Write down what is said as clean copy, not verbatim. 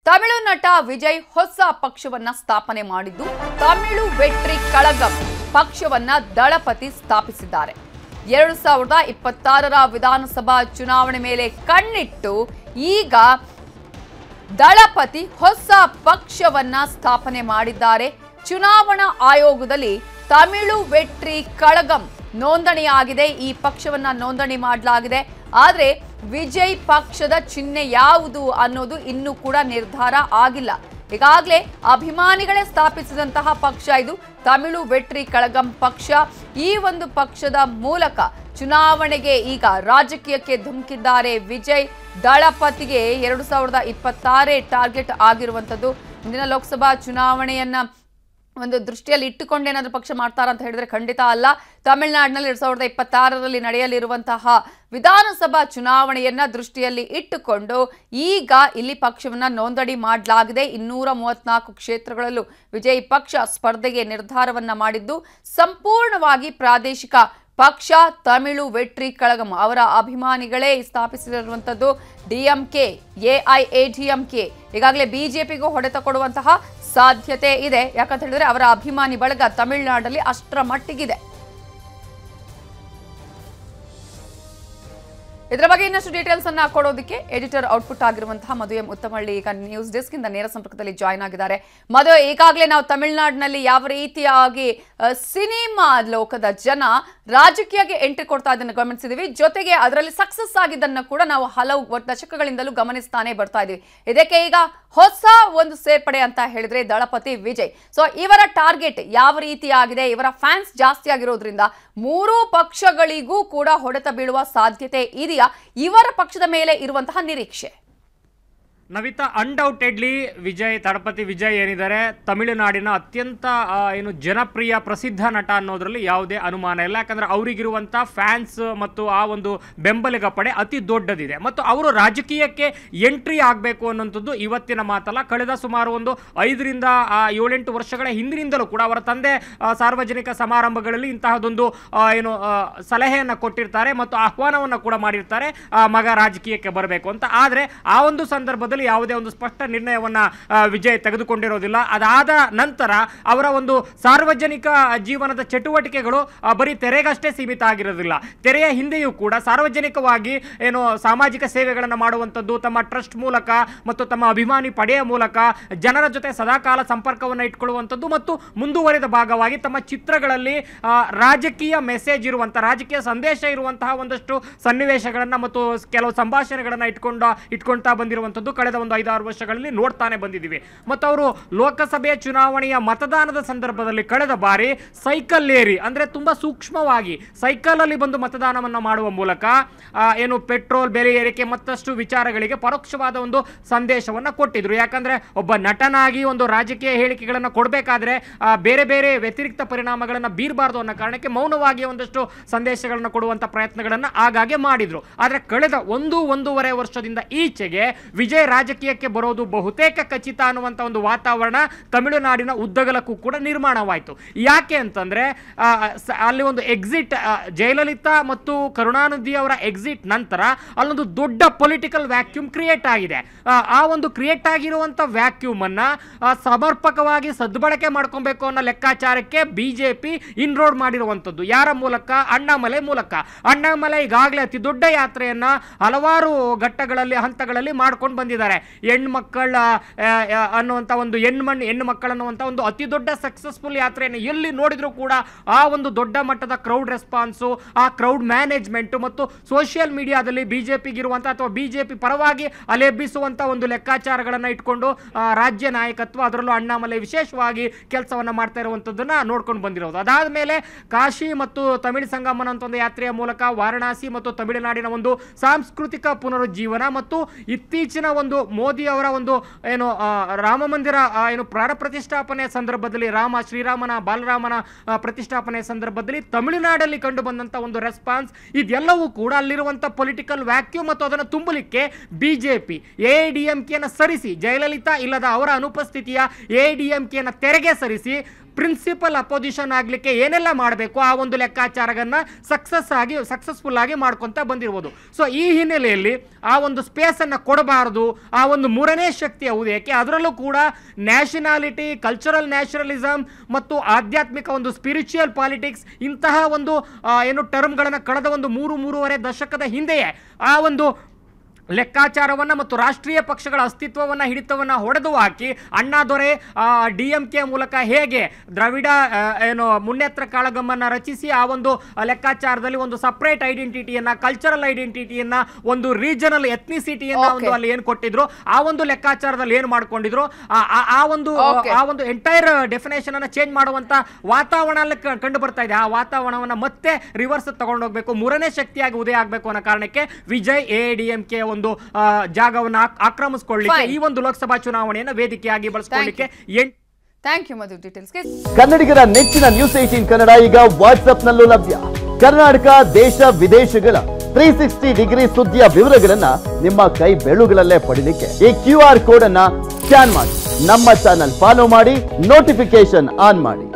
ತಮಿಳು ನಟ ವಿಜಯ್ ಹೊಸ ಪಕ್ಷವನ್ನ ಸ್ಥಾಪನೆ ಮಾಡಿದ್ದು ತಮಿಳು ವೆಟ್ರಿ ಕಳಗಂ ಪಕ್ಷವನ್ನ ದಳಪತಿ ಸ್ಥಾಪಿಸಿದ್ದಾರೆ. 2026ರ ವಿಧಾನಸಭಾ ಚುನಾವಣೆ ಮೇಲೆ ಕಣ್ಣಿಟ್ಟು ಈಗ ದಳಪತಿ ಹೊಸ ಪಕ್ಷವನ್ನ ಸ್ಥಾಪನೆ ಮಾಡಿದ್ದಾರೆ. ಚುನಾವಣಾ ಆಯೋಗದಲ್ಲಿ ತಮಿಳು ವೆಟ್ರಿ ಕಳಗಂ ನೋಂದಣಿಯಾಗಿದೆ. ಈ ಪಕ್ಷವನ್ನ ನೋಂದಣಿ ಮಾಡಲಾಗಿದೆ. ಆದರೆ ವಿಜಯ್ ಪಕ್ಷದ ಚಿಹ್ನೆ ಯಾವುದು ಅನ್ನೋದು ಇನ್ನೂ ಕೂಡ ನಿರ್ಧಾರ ಆಗಿಲ್ಲ. ಈಗಾಗಲೇ ಅಭಿಮಾನಿಗಳೇ ಸ್ಥಾಪಿಸಿದಂತಹ ಪಕ್ಷ ಇದು ತಮಿಳು ವೆಟ್ರಿ ಕಳಗಂ ಪಕ್ಷ. ಈ ಒಂದು ಪಕ್ಷದ ಮೂಲಕ ಚುನಾವಣೆಗೆ ಈಗ ರಾಜಕೀಯಕ್ಕೆ ಧುಮುಕಿದ್ದಾರೆ ವಿಜಯ್. ದಳಪತಿಗೆ 2026 ಟಾರ್ಗೆಟ್ ಆಗಿರುವಂಥದ್ದು. ಮುಂದಿನ ಲೋಕಸಭಾ ಚುನಾವಣೆಯನ್ನ ಒಂದು ದೃಷ್ಟಿಯಲ್ಲಿ ಇಟ್ಟುಕೊಂಡು ಏನಾದರೂ ಪಕ್ಷ ಮಾಡ್ತಾರ ಅಂತ ಹೇಳಿದ್ರೆ ಖಂಡಿತ ಅಲ್ಲ. ತಮಿಳುನಾಡಿನಲ್ಲಿ 2026ರಲ್ಲಿ ನಡೆಯಲಿರುವಂತಹ ವಿಧಾನಸಭಾ ಚುನಾವಣೆಯನ್ನ ದೃಷ್ಟಿಯಲ್ಲಿ ಇಟ್ಟುಕೊಂಡು ಈಗ ಇಲ್ಲಿ ಪಕ್ಷವನ್ನ ನೋಂದಣಿ ಮಾಡಲಾಗಿದೆ. 234 ಕ್ಷೇತ್ರಗಳಲ್ಲೂ ವಿಜಯ್ ಪಕ್ಷ ಸ್ಪರ್ಧೆಗೆ ನಿರ್ಧಾರವನ್ನ ಮಾಡಿದ್ದು ಸಂಪೂರ್ಣವಾಗಿ ಪ್ರಾದೇಶಿಕ ಪಕ್ಷ ತಮಿಳು ವೆಟ್ರಿ ಕಳಗಂ ಅವರ ಅಭಿಮಾನಿಗಳೇ ಸ್ಥಾಪಿಸಿರುವಂಥದ್ದು. ಡಿಎಂಕೆ ಎಐಎಡಿಎಂಕೆ ಈಗಾಗಲೇ ಬಿಜೆಪಿಗೂ ಹೊಡೆತ ಕೊಡುವಂತಹ ಸಾಧ್ಯತೆ ಇದೆ. ಯಾಕಂತ ಹೇಳಿದ್ರೆ ಅವರ ಅಭಿಮಾನಿ ಬಳಗ ತಮಿಳುನಾಡಲ್ಲಿ ಅಷ್ಟರ ಮಟ್ಟಿಗಿದೆ. ಇದರ ಬಗ್ಗೆ ಇನ್ನಷ್ಟು ಡೀಟೇಲ್ಸ್ ಅನ್ನ ಕೊಡೋದಕ್ಕೆ ಎಡಿಟರ್ ಔಟ್ಪುಟ್ ಆಗಿರುವಂತಹ ಮಧು ಎಂ ಉತ್ತಮಹಳ್ಳಿ ಈಗ ನ್ಯೂಸ್ ಡೆಸ್ಕ್ ಇಂದ ನೇರ ಸಂಪರ್ಕದಲ್ಲಿ ಜಾಯ್ನ್ ಆಗಿದ್ದಾರೆ. ಮಧು, ಈಗಾಗಲೇ ನಾವು ತಮಿಳುನಾಡಿನಲ್ಲಿ ಯಾವ ರೀತಿಯಾಗಿ ಸಿನಿಮಾ ಲೋಕದ ಜನ ರಾಜಕೀಯಕ್ಕೆ ಎಂಟ್ರಿ ಕೊಡ್ತಾ ಇದನ್ನು ಗಮನಿಸಿದೀವಿ. ಜೊತೆಗೆ ಅದರಲ್ಲಿ ಸಕ್ಸಸ್ ಆಗಿದ್ದನ್ನು ಕೂಡ ನಾವು ಹಲವು ದಶಕಗಳಿಂದಲೂ ಗಮನಿಸ್ತಾನೆ ಬರ್ತಾ ಇದೀವಿ. ಇದಕ್ಕೆ ಈಗ ಹೊಸ ಒಂದು ಸೇರ್ಪಡೆ ಅಂತ ಹೇಳಿದ್ರೆ ದಳಪತಿ ವಿಜಯ್. ಸೊ ಇವರ ಟಾರ್ಗೆಟ್ ಯಾವ ರೀತಿಯಾಗಿದೆ? ಇವರ ಫ್ಯಾನ್ಸ್ ಜಾಸ್ತಿ ಆಗಿರೋದ್ರಿಂದ ಮೂರೂ ಪಕ್ಷಗಳಿಗೂ ಕೂಡ ಹೊಡೆತ ಬೀಳುವ ಸಾಧ್ಯತೆ ಇದೆಯಾ? ಇವರ ಪಕ್ಷದ ಮೇಲೆ ಇರುವಂತಹ ನಿರೀಕ್ಷೆ ನವಿತಾ, ಅನ್ಡೌಟೆಡ್ಲಿ ದಳಪತಿ ವಿಜಯ್ ಏನಿದ್ದಾರೆ ತಮಿಳುನಾಡಿನ ಅತ್ಯಂತ ಜನಪ್ರಿಯ ಪ್ರಸಿದ್ಧ ನಟ ಅನ್ನೋದ್ರಲ್ಲಿ ಯಾವುದೇ ಅನುಮಾನ ಇಲ್ಲ. ಯಾಕಂದ್ರೆ ಅವರಿಗಿರುವಂಥ ಫ್ಯಾನ್ಸ್ ಮತ್ತು ಆ ಒಂದು ಬೆಂಬಲಿಗ ಪಡೆ ಅತಿ ದೊಡ್ಡದಿದೆ. ಮತ್ತು ಅವರು ರಾಜಕೀಯಕ್ಕೆ ಎಂಟ್ರಿ ಆಗಬೇಕು ಅನ್ನೋಂಥದ್ದು ಇವತ್ತಿನ ಮಾತಲ್ಲ. ಕಳೆದ ಸುಮಾರು ಒಂದು 5ರಿಂದ 7-8 ವರ್ಷಗಳ ಹಿಂದಿನಿಂದಲೂ ಕೂಡ ಅವರ ತಂದೆ ಸಾರ್ವಜನಿಕ ಸಮಾರಂಭಗಳಲ್ಲಿ ಇಂತಹದೊಂದು ಸಲಹೆಯನ್ನು ಕೊಟ್ಟಿರ್ತಾರೆ ಮತ್ತು ಆಹ್ವಾನವನ್ನು ಕೂಡ ಮಾಡಿರ್ತಾರೆ, ಮಗ ರಾಜಕೀಯಕ್ಕೆ ಬರಬೇಕು ಅಂತ. ಆದರೆ ಆ ಒಂದು ಸಂದರ್ಭದಲ್ಲಿ ಯಾವುದೇ ಒಂದು ಸ್ಪಷ್ಟ ನಿರ್ಣಯವನ್ನ ವಿಜಯ್ ತೆಗೆದುಕೊಂಡಿರೋದಿಲ್ಲ. ಅದಾದ ನಂತರ ಅವರ ಒಂದು ಸಾರ್ವಜನಿಕ ಜೀವನದ ಚಟುವಟಿಕೆಗಳು ಬರೀ ತೆರೆಗಷ್ಟೇ ಸೀಮಿತ ಆಗಿರೋದಿಲ್ಲ. ತೆರೆಯ ಹಿಂದೆಯೂ ಕೂಡ ಸಾರ್ವಜನಿಕವಾಗಿ ಸಾಮಾಜಿಕ ಸೇವೆಗಳನ್ನು ಮಾಡುವಂಥದ್ದು, ತಮ್ಮ ಟ್ರಸ್ಟ್ ಮೂಲಕ ಮತ್ತು ತಮ್ಮ ಅಭಿಮಾನಿ ಪಡೆಯ ಮೂಲಕ ಜನರ ಜೊತೆ ಸದಾಕಾಲ ಸಂಪರ್ಕವನ್ನು ಇಟ್ಕೊಳ್ಳುವಂಥದ್ದು ಮತ್ತು ಮುಂದುವರಿದ ಭಾಗವಾಗಿ ತಮ್ಮ ಚಿತ್ರಗಳಲ್ಲಿ ರಾಜಕೀಯ ಮೆಸೇಜ್ ಇರುವಂತಹ, ರಾಜಕೀಯ ಸಂದೇಶ ಇರುವಂತಹ ಒಂದಷ್ಟು ಸನ್ನಿವೇಶಗಳನ್ನು ಮತ್ತು ಕೆಲವು ಸಂಭಾಷಣೆಗಳನ್ನು ಇಟ್ಕೊಳ್ತಾ ಬಂದಿರುವಂಥದ್ದು ಕಳೆದ ಒಂದು 5-6 ವರ್ಷಗಳಲ್ಲಿ ನೋಡ್ತಾನೆ ಬಂದಿದ್ದೀವಿ. ಮತ್ತು ಅವರು ಲೋಕಸಭೆ ಚುನಾವಣೆಯ ಮತದಾನದ ಸಂದರ್ಭದಲ್ಲಿ ಕಳೆದ ಬಾರಿ ಸೈಕಲ್ ಏರಿ, ಅಂದ್ರೆ ತುಂಬಾ ಸೂಕ್ಷ್ಮವಾಗಿ ಸೈಕಲ್ ಅಲ್ಲಿ ಬಂದು ಮತದಾನವನ್ನು ಮಾಡುವ ಮೂಲಕ ಪೆಟ್ರೋಲ್ ಬೆಲೆ ಏರಿಕೆ ಮತ್ತಷ್ಟು ವಿಚಾರಗಳಿಗೆ ಪರೋಕ್ಷವಾದ ಒಂದು ಸಂದೇಶವನ್ನು ಕೊಟ್ಟಿದ್ರು. ಯಾಕಂದ್ರೆ ಒಬ್ಬ ನಟನಾಗಿ ಒಂದು ರಾಜಕೀಯ ಹೇಳಿಕೆಗಳನ್ನು ಕೊಡಬೇಕಾದ್ರೆ ಬೇರೆ ಬೇರೆ ವ್ಯತಿರಿಕ್ತ ಪರಿಣಾಮಗಳನ್ನು ಬೀರಬಾರ್ದು ಅನ್ನೋ ಕಾರಣಕ್ಕೆ ಮೌನವಾಗಿ ಒಂದಷ್ಟು ಸಂದೇಶಗಳನ್ನು ಕೊಡುವಂತ ಪ್ರಯತ್ನಗಳನ್ನು ಆಗಾಗ್ಗೆ ಮಾಡಿದ್ರು. ಆದರೆ ಕಳೆದ 1-1.5 ವರ್ಷದಿಂದ ಈಚೆಗೆ ವಿಜಯ್ ರಾಜಕೀಯಕ್ಕೆ ಬರೋದು ಬಹುತೇಕ ಖಚಿತ ಅನ್ನುವಂಥ ಒಂದು ವಾತಾವರಣ ತಮಿಳುನಾಡಿನ ಉದ್ದಗಲಕ್ಕೂ ಕೂಡ ನಿರ್ಮಾಣವಾಯಿತು. ಯಾಕೆ ಅಂತಂದ್ರೆ ಅಲ್ಲಿ ಒಂದು ಎಕ್ಸಿಟ್, ಜಯಲಲಿತಾ ಮತ್ತು ಕರುಣಾನಿಧಿ ಅವರ ಎಕ್ಸಿಟ್ ನಂತರ ಅಲ್ಲೊಂದು ದೊಡ್ಡ ಪೊಲಿಟಿಕಲ್ ವ್ಯಾಕ್ಯೂಮ್ ಕ್ರಿಯೇಟ್ ಆಗಿದೆ. ಆ ಒಂದು ಕ್ರಿಯೇಟ್ ಆಗಿರುವಂಥ ವ್ಯಾಕ್ಯೂಮ್ ಅನ್ನ ಸಮರ್ಪಕವಾಗಿ ಸದ್ಬಳಕೆ ಮಾಡ್ಕೊಬೇಕು ಅನ್ನೋ ಲೆಕ್ಕಾಚಾರಕ್ಕೆ ಬಿಜೆಪಿ ಇನ್ರೋಡ್ ಮಾಡಿರುವಂಥದ್ದು. ಯಾರ ಮೂಲಕ? ಅಣ್ಣಾಮಲೈ ಮೂಲಕ. ಅಣ್ಣಾಮಲೈ ಈಗಾಗಲೇ ಅತಿ ದೊಡ್ಡ ಯಾತ್ರೆಯನ್ನ ಹಲವಾರು ಘಟ್ಟಗಳಲ್ಲಿ ಹಂತಗಳಲ್ಲಿ ಮಾಡ್ಕೊಂಡು ಬಂದಿದ್ದಾರೆ. ಹೆಣ್ಮಕ್ಕಳ ಅನ್ನುವಂಥ ಒಂದು ಹೆಣ್ಣು ಮಕ್ಕಳು ಅನ್ನುವಂಥ ಒಂದು ಅತಿ ದೊಡ್ಡ ಸಕ್ಸಸ್ಫುಲ್ ಯಾತ್ರೆಯನ್ನು ಎಲ್ಲಿ ನೋಡಿದ್ರು ಕೂಡ ಆ ಒಂದು ದೊಡ್ಡ ಮಟ್ಟದ ಕ್ರೌಡ್ ರೆಸ್ಪಾನ್ಸು, ಆ ಕ್ರೌಡ್ ಮ್ಯಾನೇಜ್ಮೆಂಟ್ ಮತ್ತು ಸೋಷಿಯಲ್ ಮೀಡಿಯಾದಲ್ಲಿ ಬಿಜೆಪಿಗಿರುವಂಥ ಅಥವಾ ಬಿಜೆಪಿ ಪರವಾಗಿ ಅಲೆಬ್ಬಿಸುವಂಥ ಒಂದು ಲೆಕ್ಕಾಚಾರಗಳನ್ನು ಇಟ್ಕೊಂಡು ರಾಜ್ಯ ನಾಯಕತ್ವ, ಅದರಲ್ಲೂ ಅಣ್ಣಾಮಲೈ ವಿಶೇಷವಾಗಿ ಕೆಲಸವನ್ನು ಮಾಡ್ತಾ ಇರುವಂಥದ್ದನ್ನ ನೋಡ್ಕೊಂಡು ಬಂದಿರೋದು. ಅದಾದ ಮೇಲೆ ಕಾಶಿ ಮತ್ತು ತಮಿಳು ಸಂಗಮನ ಅಂತ ಒಂದು ಯಾತ್ರೆಯ ಮೂಲಕ ವಾರಣಾಸಿ ಮತ್ತು ತಮಿಳುನಾಡಿನ ಒಂದು ಸಾಂಸ್ಕೃತಿಕ ಪುನರುಜ್ಜೀವನ ಮತ್ತು ಇತ್ತೀಚಿನ ಒಂದು ಮೋದಿ ಅವರ ಒಂದು ರಾಮ ಮಂದಿರ ಪ್ರಾಣ ಪ್ರತಿಷ್ಠಾಪನೆ ಸಂದರ್ಭದಲ್ಲಿ ಶ್ರೀರಾಮನ ಬಾಲರಾಮನ ಪ್ರತಿಷ್ಠಾಪನೆ ಸಂದರ್ಭದಲ್ಲಿ ತಮಿಳುನಾಡಲ್ಲಿ ಕಂಡು ಬಂದಂತ ಒಂದು ರೆಸ್ಪಾನ್ಸ್, ಇದೆಲ್ಲವೂ ಕೂಡ ಅಲ್ಲಿರುವಂತ ಪೊಲಿಟಿಕಲ್ ವ್ಯಾಕ್ಯೂಮ್ ಮತ್ತು ಅದನ್ನು ತುಂಬಲಿಕ್ಕೆ ಬಿಜೆಪಿ ಎಐಡಿಎಂಕೆಯನ್ನು ಸರಿಸಿ, ಜಯಲಲಿತಾ ಇಲ್ಲದ ಅವರ ಅನುಪಸ್ಥಿತಿಯ ಎಐಡಿಎಂಕೆಯನ್ನು ತೆರೆಗೆ ಸರಿಸಿ ಪ್ರಿನ್ಸಿಪಲ್ ಅಪೋಸಿಷನ್ ಆಗ್ಲಿಕ್ಕೆ ಏನೆಲ್ಲ ಮಾಡಬೇಕು ಆ ಒಂದು ಲೆಕ್ಕಾಚಾರವನ್ನ ಸಕ್ಸಸ್ಫುಲ್ ಆಗಿ ಮಾಡ್ಕೊಂತ ಬಂದಿರ್ಬೋದು. ಸೊ ಈ ಹಿನ್ನೆಲೆಯಲ್ಲಿ ಆ ಒಂದು ಸ್ಪೇಸ್ ಅನ್ನ ಕೊಡಬಾರದು, ಆ ಒಂದು ಮೂರನೇ ಶಕ್ತಿಯ ಉದಯಕ್ಕೆ, ಅದರಲ್ಲೂ ಕೂಡ ನ್ಯಾಷನಾಲಿಟಿ, ಕಲ್ಚರಲ್ ನ್ಯಾಷನಲಿಸಮ್ ಮತ್ತು ಆಧ್ಯಾತ್ಮಿಕ ಒಂದು ಸ್ಪಿರಿಚುವಲ್ ಪಾಲಿಟಿಕ್ಸ್ ಇಂತಹ ಒಂದು ಏನು ಟರ್ಮ್ಗಳನ್ನು ಕಳೆದ ಒಂದು 3-3.5 ದಶಕದ ಹಿಂದೆಯೇ ಆ ಒಂದು ಲೆಕ್ಕಾಚಾರವನ್ನು ಮತ್ತು ರಾಷ್ಟ್ರೀಯ ಪಕ್ಷಗಳ ಅಸ್ತಿತ್ವವನ್ನು ಹಿಡಿತವನ್ನು ಹೊಡೆದು ಹಾಕಿ ಅಣ್ಣಾದೊರೆ DMK ಮೂಲಕ ಹೇಗೆ ದ್ರಾವಿಡ ಏನು ಮುನ್ನೇತ್ರ ಕಾಳಗಮನ್ನು ರಚಿಸಿ ಆ ಒಂದು ಲೆಕ್ಕಾಚಾರದಲ್ಲಿ ಒಂದು ಸಪ್ರೇಟ್ ಐಡೆಂಟಿಟಿಯನ್ನು, ಕಲ್ಚರಲ್ ಐಡೆಂಟಿಟಿಯನ್ನು, ಒಂದು ರೀಜನಲ್ ಎಥ್ನಿಸಿಟಿಯನ್ನು ಒಂದು ಅಲ್ಲಿ ಏನು ಕೊಟ್ಟಿದ್ರು ಆ ಒಂದು ಲೆಕ್ಕಾಚಾರದಲ್ಲಿ ಏನು ಮಾಡ್ಕೊಂಡಿದ್ರು ಆ ಒಂದು ಎಂಟೈರ್ ಡೆಫಿನೇಷನ್ ಅನ್ನು ಚೇಂಜ್ ಮಾಡುವಂತ ವಾತಾವರಣ ಕಂಡು ಬರ್ತಾ ಇದೆ. ಆ ವಾತಾವರಣವನ್ನು ಮತ್ತೆ ರಿವರ್ಸ್ ತಗೊಂಡೋಗ್ಬೇಕು, ಮೂರನೇ ಶಕ್ತಿಯಾಗಿ ಉದಯ ಆಗಬೇಕು ಅನ್ನೋ ಕಾರಣಕ್ಕೆ ವಿಜಯ್ AADMK ಒಂದು ಜಾಗವನ್ನು ಆಕ್ರಮಿಸಿಕೊಳ್ಳಲಿಕ್ಕೆ ಈ ಒಂದು ಲೋಕಸಭಾ ಚುನಾವಣೆಯನ್ನು ವೇದಿಕೆಯಾಗಿ ಬಳಸಿಕೊಳ್ಳಲಿಕ್ಕೆ. ಥ್ಯಾಂಕ್ ಯು ಮಧು. ಡೀಟೇಲ್ಸ್ಗೆ ಕನ್ನಡಿಗರ ನೆಚ್ಚಿನ ನ್ಯೂಸ್ 18 ಕನ್ನಡ ಈಗ ವಾಟ್ಸ್ಆಪ್ ನಲ್ಲೂ ಲಭ್ಯ. ಕರ್ನಾಟಕ, ದೇಶ ವಿದೇಶಗಳ 360 ಡಿಗ್ರಿ ಸುದ್ದಿಯ ವಿವರಗಳನ್ನ ನಿಮ್ಮ ಕೈ ಬೆರಳುಗಳಲ್ಲೇ ಪಡಿಲಿಕ್ಕೆ ಈ QR ಕೋಡ್ ಅನ್ನ ಸ್ಕ್ಯಾನ್ ಮಾಡಿ, ನಮ್ಮ ಚಾನಲ್ ಫಾಲೋ ಮಾಡಿ, ನೋಟಿಫಿಕೇಶನ್ ಆನ್ ಮಾಡಿ.